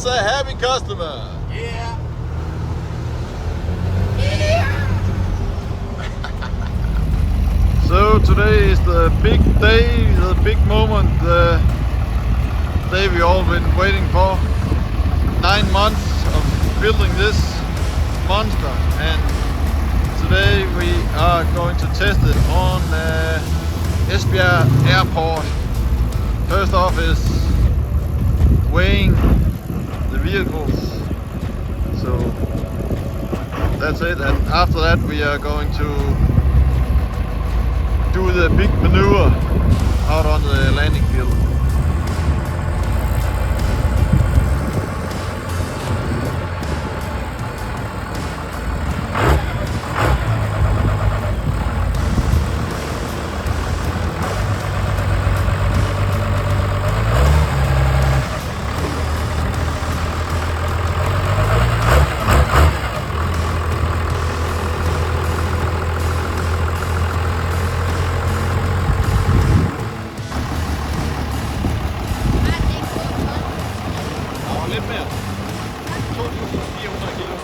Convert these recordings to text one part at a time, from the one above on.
That's a happy customer. Yeah. So today is the big day, the big moment, the day we all been waiting for. 9 months of building this monster, and today we are going to test it on Esbjerg Airport. First off is weighing the vehicles, so that's it, and after that we are going to do the big maneuver out on the landing field. Lidt mere. 2.400 kilo.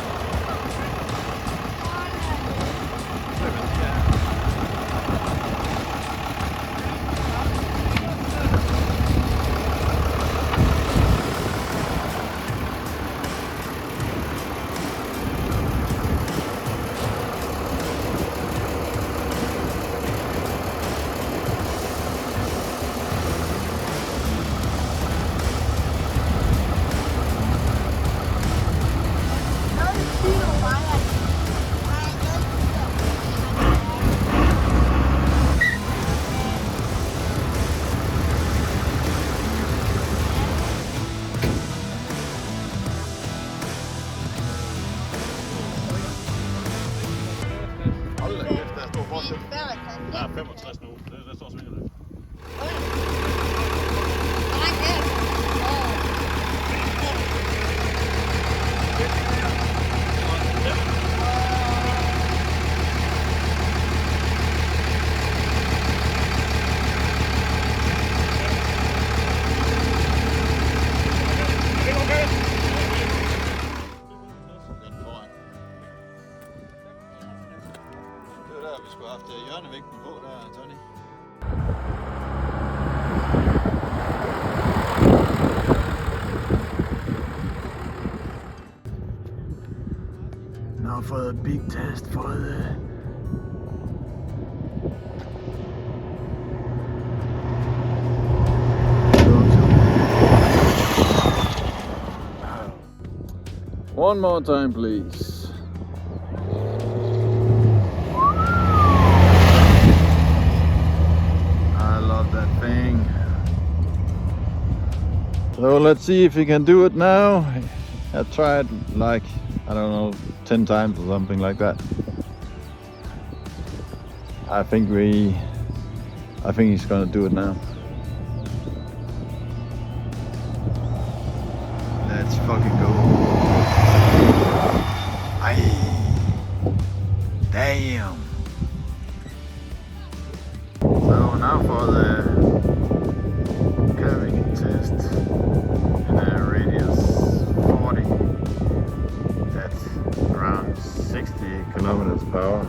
Hold da kæft, der er stor forskel. Der er 65 nu, det står svinger det. Vi skulle have haft hjørnevægten på der, Tony. Now for the big test for the one more time, please. That thing. So let's see if we can do it now. I tried like, I don't know, 10 times or something like that. I think he's gonna do it now. Let's fucking go. Aye. Damn. So now for the carrying test in a radius 40, that's around 60 kilometers per hour.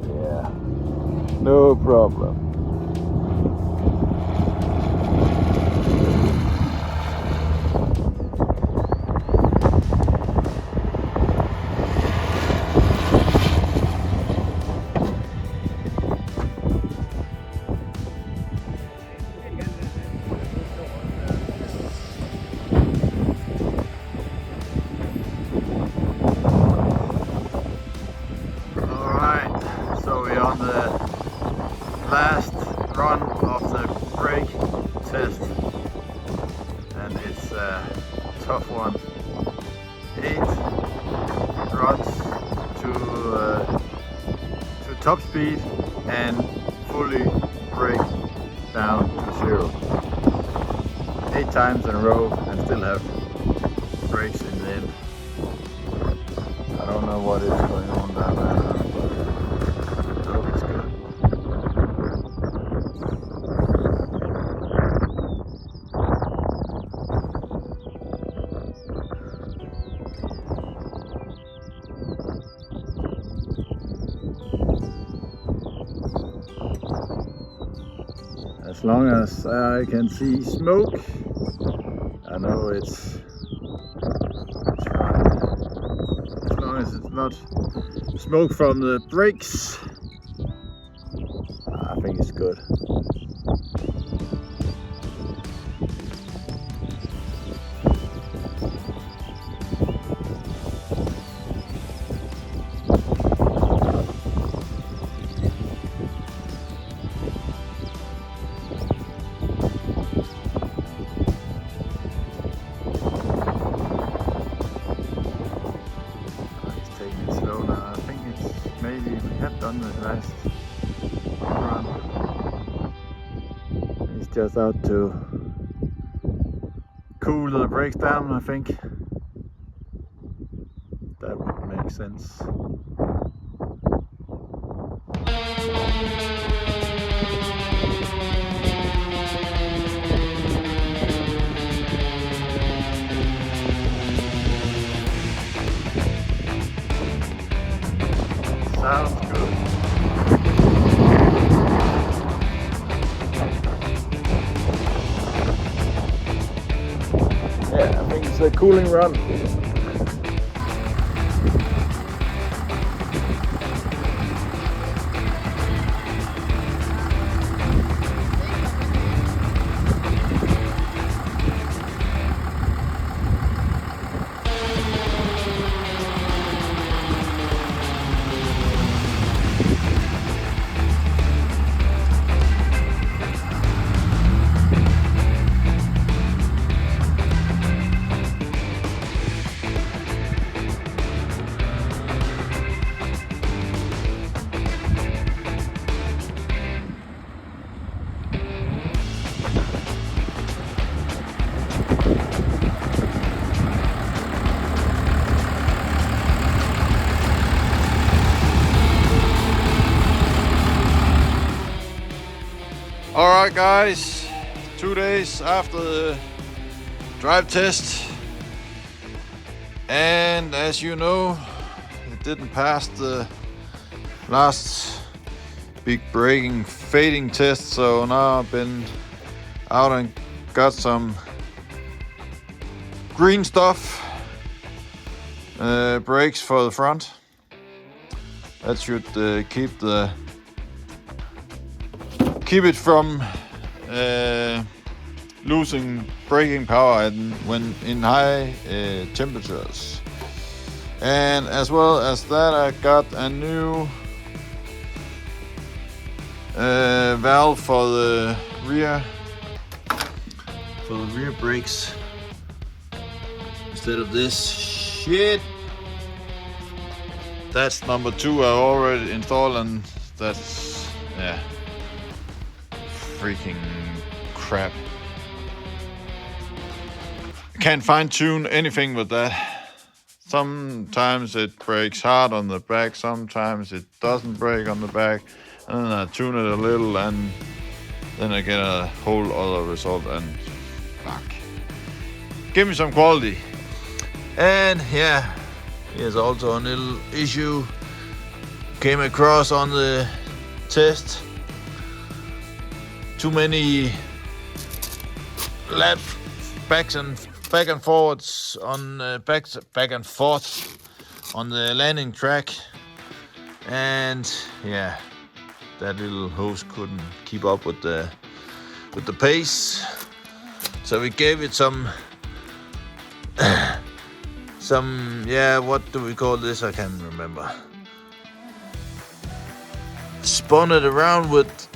Yeah, no problem. On the last run of the brake test, and it's a tough one. 8 runs to top speed and fully brake down to 0. 8 times in a row and still have brakes in the end. don't know what is going on down there, but I hope it's good. As long as I can see smoke, I know it's fine. As long as it's not smoke from the brakes, I think it's good. Done the last run. He's just out to cool the brakes down, I think. That would make sense. Sounds good. Yeah, I think it's a cooling run. Alright guys, 2 days after the drive test, and as you know, it didn't pass the last big braking fading test, so now I've been out and got some green stuff, brakes for the front. That should keep it from losing braking power when in high temperatures. And as well as that, I got a new valve for the rear brakes instead of this shit. That's number 2 I already installed, and that's freaking crap. I can't fine tune anything with that. Sometimes it brakes hard on the back, sometimes it doesn't brake on the back, and then I tune it a little and then I get a whole other result, and fuck. Give me some quality. And yeah, here's also a little issue came across on the test. Too many laps back and forwards on back and forth on the landing track, and yeah, that little hose couldn't keep up with the pace, so we gave it some what do we call this? I can't remember. Spun it around with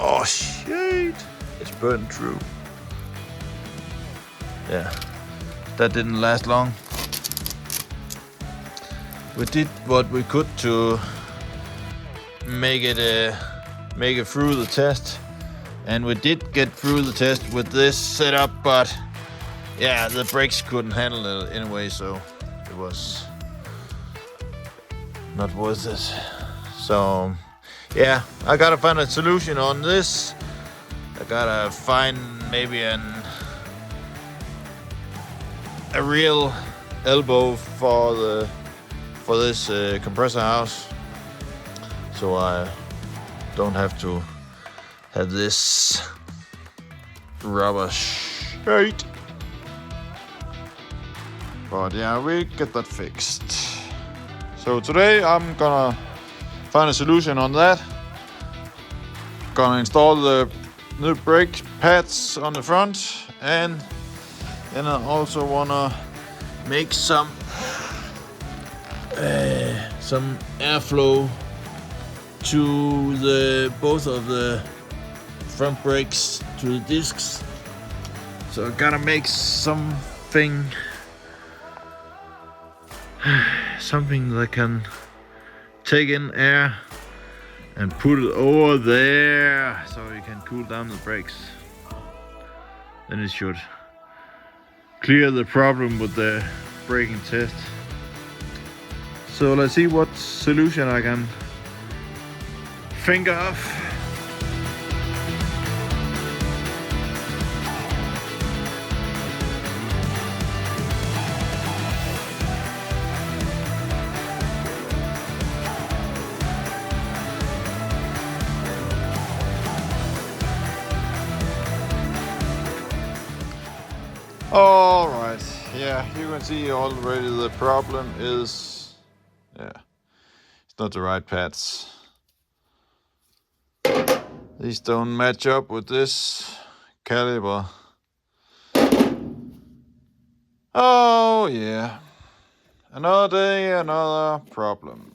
oh shit, it's burned through. Yeah, that didn't last long. We did what we could to make it through the test, and we did get through the test with this setup, but yeah, the brakes couldn't handle it anyway, so it was not worth it. So yeah, I gotta find a solution on this. I gotta find maybe a real elbow for this compressor house, so I don't have to have this rubber shite. But yeah, we get that fixed. So today I'm gonna find a solution on that. Gonna install the new brake pads on the front, and then I also wanna make some airflow to both of the front brakes to the discs. So I gotta make something that can take in air and put it over there so you can cool down the brakes. Then it should clear the problem with the braking test. So let's see what solution I can think of. Alright, yeah, you can see already the problem is, it's not the right pads. These don't match up with this caliber. Oh yeah, another day, another problem.